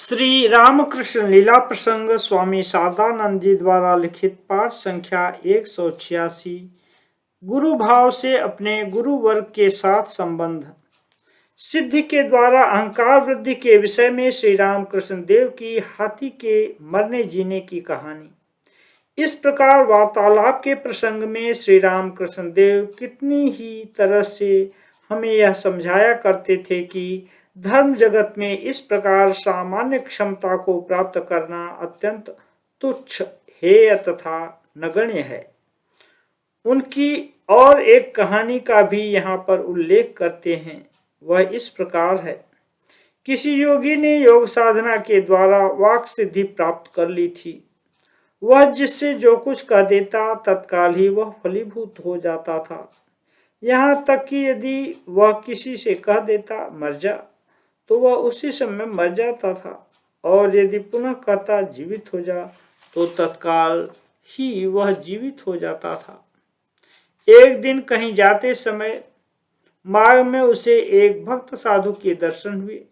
श्री रामकृष्ण लीला प्रसंग स्वामी शारदानंद जी द्वारा लिखित पाठ संख्या 186। गुरु भाव से अपने गुरु वर्ग के साथ संबंध। सिद्धि के द्वारा अहंकार वृद्धि के विषय में श्री रामकृष्ण देव की हाथी के मरने जीने की कहानी। इस प्रकार वार्तालाप के प्रसंग में श्री रामकृष्ण देव कितनी ही तरह से हमें यह समझाया करते थे कि धर्म जगत में इस प्रकार सामान्य क्षमता को प्राप्त करना अत्यंत तुच्छ, हेय तथा नगण्य है। उनकी और एक कहानी का भी यहाँ पर उल्लेख करते हैं। वह इस प्रकार है। किसी योगी ने योग साधना के द्वारा वाक सिद्धि प्राप्त कर ली थी। वह जिससे जो कुछ कह देता तत्काल ही वह फलीभूत हो जाता था। यहाँ तक कि यदि वह किसी से कह देता मर जा, तो वह उसी समय मर जाता था, और यदि पुनः कहता जीवित हो जा, तो तत्काल ही वह जीवित हो जाता था। एक दिन कहीं जाते समय मार्ग में उसे एक भक्त साधु के दर्शन हुए।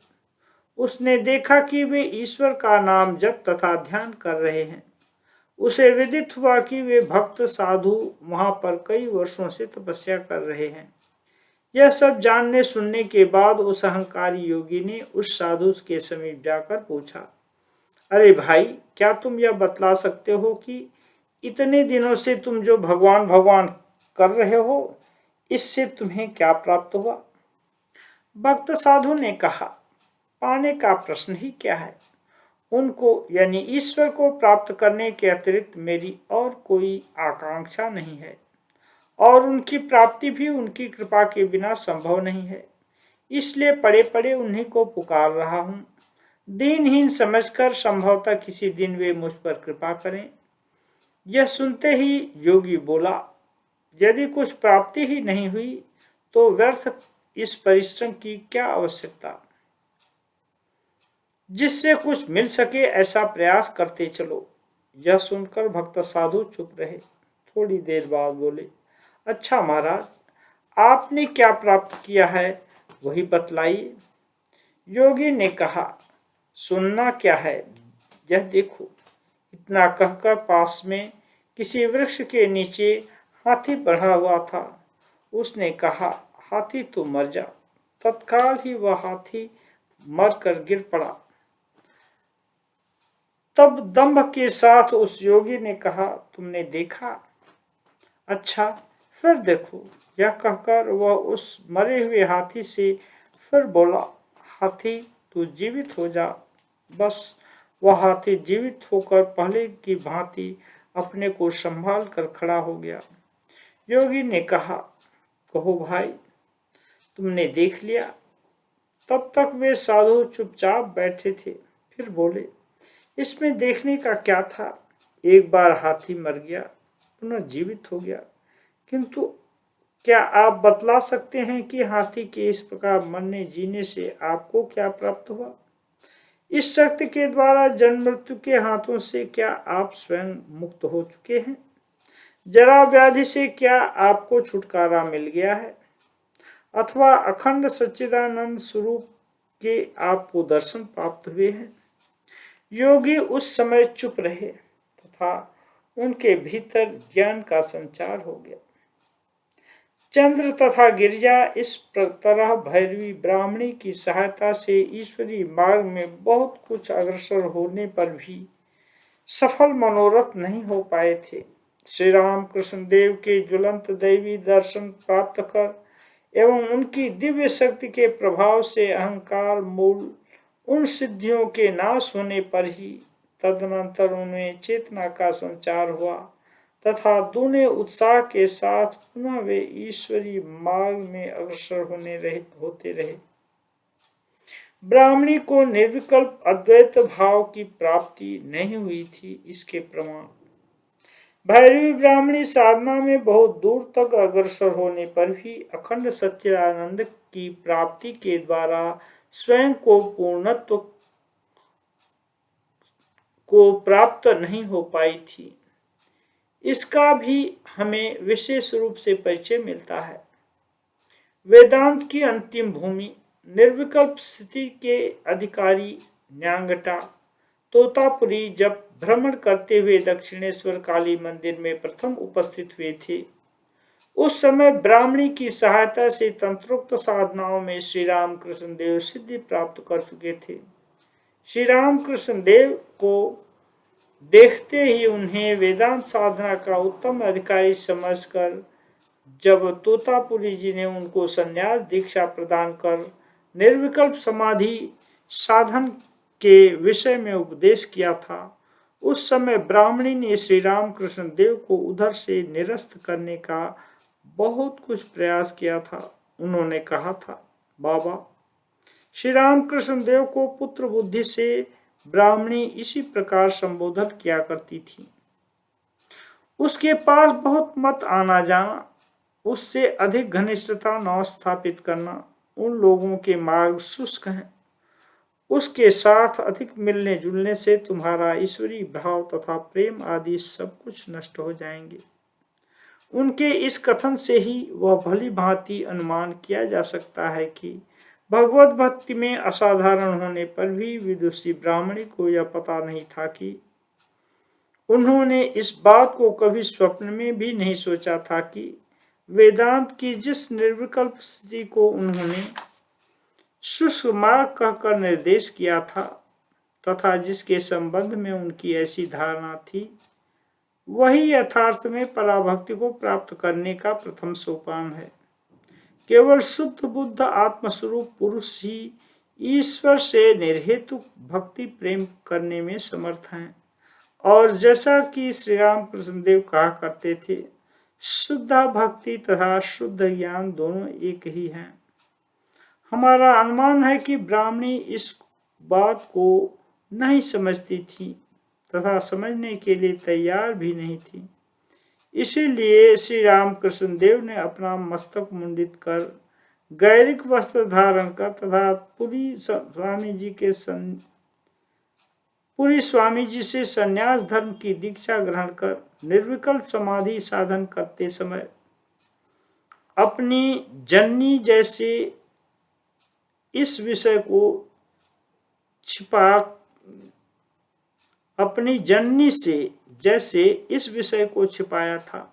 उसने देखा कि वे ईश्वर का नाम जप तथा ध्यान कर रहे हैं। उसे विदित हुआ कि वे भक्त साधु वहां पर कई वर्षों से तपस्या कर रहे हैं। यह सब जानने सुनने के बाद उस अहंकारी योगी ने उस साधु के समीप जाकर पूछा, अरे भाई, क्या तुम यह बतला सकते हो कि इतने दिनों से तुम जो भगवान भगवान कर रहे हो, इससे तुम्हें क्या प्राप्त हुआ? भक्त साधु ने कहा, पाने का प्रश्न ही क्या है। उनको यानी ईश्वर को प्राप्त करने के अतिरिक्त मेरी और कोई आकांक्षा नहीं है, और उनकी प्राप्ति भी उनकी कृपा के बिना संभव नहीं है। इसलिए पड़े पड़े उन्हीं को पुकार रहा हूँ। दीनहीन समझकर संभवतः किसी दिन वे मुझ पर कृपा करें। यह सुनते ही योगी बोला, यदि कुछ प्राप्ति ही नहीं हुई तो व्यर्थ इस परिश्रम की क्या आवश्यकता। जिससे कुछ मिल सके ऐसा प्रयास करते चलो। यह सुनकर भक्त साधु चुप रहे। थोड़ी देर बाद बोले, अच्छा महाराज, आपने क्या प्राप्त किया है वही बतलाइए। योगी ने कहा, सुनना क्या है, यह देखो। इतना कहकर पास में किसी वृक्ष के नीचे हाथी बढ़ा हुआ था। उसने कहा, हाथी तो मर जा। तत्काल ही वह हाथी मरकर गिर पड़ा। तब दंभ के साथ उस योगी ने कहा, तुमने देखा? अच्छा, फिर देखो। यह कहकर वह उस मरे हुए हाथी से फिर बोला, हाथी तू जीवित हो जा। बस वह हाथी जीवित होकर पहले की भांति अपने को संभाल कर खड़ा हो गया। योगी ने कहा, कहो भाई, तुमने देख लिया? तब तक वे साधु चुपचाप बैठे थे। फिर बोले, इसमें देखने का क्या था? एक बार हाथी मर गया, पुनः जीवित हो गया, किंतु क्या आप बतला सकते हैं कि हाथी के इस प्रकार मरने जीने से आपको क्या प्राप्त हुआ? इस शक्ति के द्वारा जन्म मृत्यु के हाथों से क्या आप स्वयं मुक्त हो चुके हैं? जरा व्याधि से क्या आपको छुटकारा मिल गया है? अथवा अखंड सच्चिदानंद स्वरूप के आपको दर्शन प्राप्त हुए हैं? योगी उस समय चुप रहे तथा उनके भीतर ज्ञान का संचार हो गया। चंद्र तथा गिरजा इस तरह भैरवी ब्राह्मणी की सहायता से ईश्वरीय मार्ग में बहुत कुछ अग्रसर होने पर भी सफल मनोरथ नहीं हो पाए थे। श्री राम कृष्ण देव के ज्वलंत दैवी दर्शन प्राप्त कर एवं उनकी दिव्य शक्ति के प्रभाव से अहंकार मूल उन सिद्धियों के नाश होने पर ही तदनंतर उन्हें चेतना का संचार हुआ तथा दूने उत्साह के साथ पुनः वे ईश्वरीय मार्ग में अग्रसर होते रहे। ब्राह्मणी को निर्विकल्प अद्वैत भाव की प्राप्ति नहीं हुई थी, इसके प्रमाण भैरवी ब्राह्मणी साधना में बहुत दूर तक अग्रसर होने पर भी अखंड सच्चिदानंद की प्राप्ति के द्वारा स्वयं को पूर्णत्व को प्राप्त नहीं हो पाई थी। इसका भी हमें विशेष रूप से परिचय मिलता है। वेदांत की अंतिम भूमि निर्विकल्प स्थिति के अधिकारी न्यांगटा तोतापुरी जब भ्रमण करते हुए दक्षिणेश्वर काली मंदिर में प्रथम उपस्थित हुए थे, उस समय ब्राह्मणी की सहायता से तंत्रोक्त साधनाओं में श्री राम कृष्ण देव सिद्धि प्राप्त कर चुके थे। श्री राम कृष्ण देव को देखते ही उन्हें वेदांत साधना का उत्तम अधिकारी समझकर जब तोतापुरी जी ने उनको संन्यास दीक्षा प्रदान कर निर्विकल्प समाधि साधन के विषय में उपदेश किया था, उस समय ब्राह्मणी ने श्री राम कृष्ण देव को उधर से निरस्त करने का बहुत कुछ प्रयास किया था। उन्होंने कहा था, बाबा, श्री राम कृष्ण देव को पुत्र बुद्धि से ब्राह्मणी इसी प्रकार संबोधन किया करती थी। उसके पास बहुत मत आना जाना, उससे अधिक घनिष्ठता न स्थापित करना, उन लोगों के मार्ग शुष्क हैं। उसके साथ अधिक मिलने जुलने से तुम्हारा ईश्वरीय भाव तथा प्रेम आदि सब कुछ नष्ट हो जाएंगे। उनके इस कथन से ही वह भली भांति अनुमान किया जा सकता है कि भगवत भक्ति में असाधारण होने पर भी विदुषी ब्राह्मणी को यह पता नहीं था कि उन्होंने इस बात को कभी स्वप्न में भी नहीं सोचा था कि वेदांत की जिस निर्विकल्प स्थिति को उन्होंने शुष्क मार्ग कहकर निर्देश किया था तथा जिसके संबंध में उनकी ऐसी धारणा थी, वही यथार्थ में पराभक्ति को प्राप्त करने का प्रथम सोपान है। केवल शुद्ध बुद्ध आत्मस्वरूप पुरुष ही ईश्वर से निर्हेतुक भक्ति प्रेम करने में समर्थ हैं। और जैसा कि श्री राम कृष्ण देव कहा करते थे, शुद्ध भक्ति तथा शुद्ध ज्ञान दोनों एक ही हैं। हमारा अनुमान है कि ब्राह्मणी इस बात को नहीं समझती थी तथा समझने के लिए तैयार भी नहीं थी। इसीलिए श्री राम कृष्ण देव ने अपना मस्तक मुंडित कर गैरिक वस्त्र धारण कर तथा पुरी स्वामी जी से संन्यास धर्म की दीक्षा ग्रहण कर निर्विकल्प समाधि साधन करते समय अपनी जननी जैसे इस विषय को अपनी जननी से जैसे इस विषय को छिपाया था,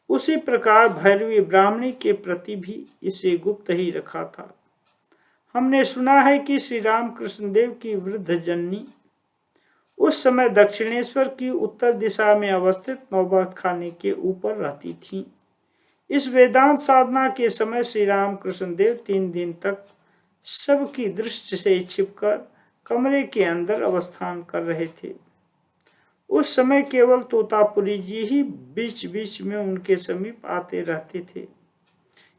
उसी प्रकार भैरवी ब्राह्मणी के प्रति भी इसे गुप्त ही रखा था। हमने सुना है कि श्री राम कृष्ण देव की वृद्ध जननी उस समय दक्षिणेश्वर की उत्तर दिशा में अवस्थित नौबत खाने के ऊपर रहती थी। इस वेदांत साधना के समय श्री राम कृष्ण देव 3 दिन तक सबकी दृष्टि से छिपकर कमरे के अंदर अवस्थान कर रहे थे। उस समय केवल तोतापुरी जी ही बीच बीच में उनके समीप आते रहते थे।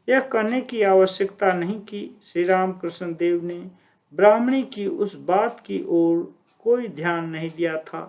यह कहने की आवश्यकता नहीं कि श्री राम कृष्ण देव ने ब्राह्मणी की उस बात की ओर कोई ध्यान नहीं दिया था।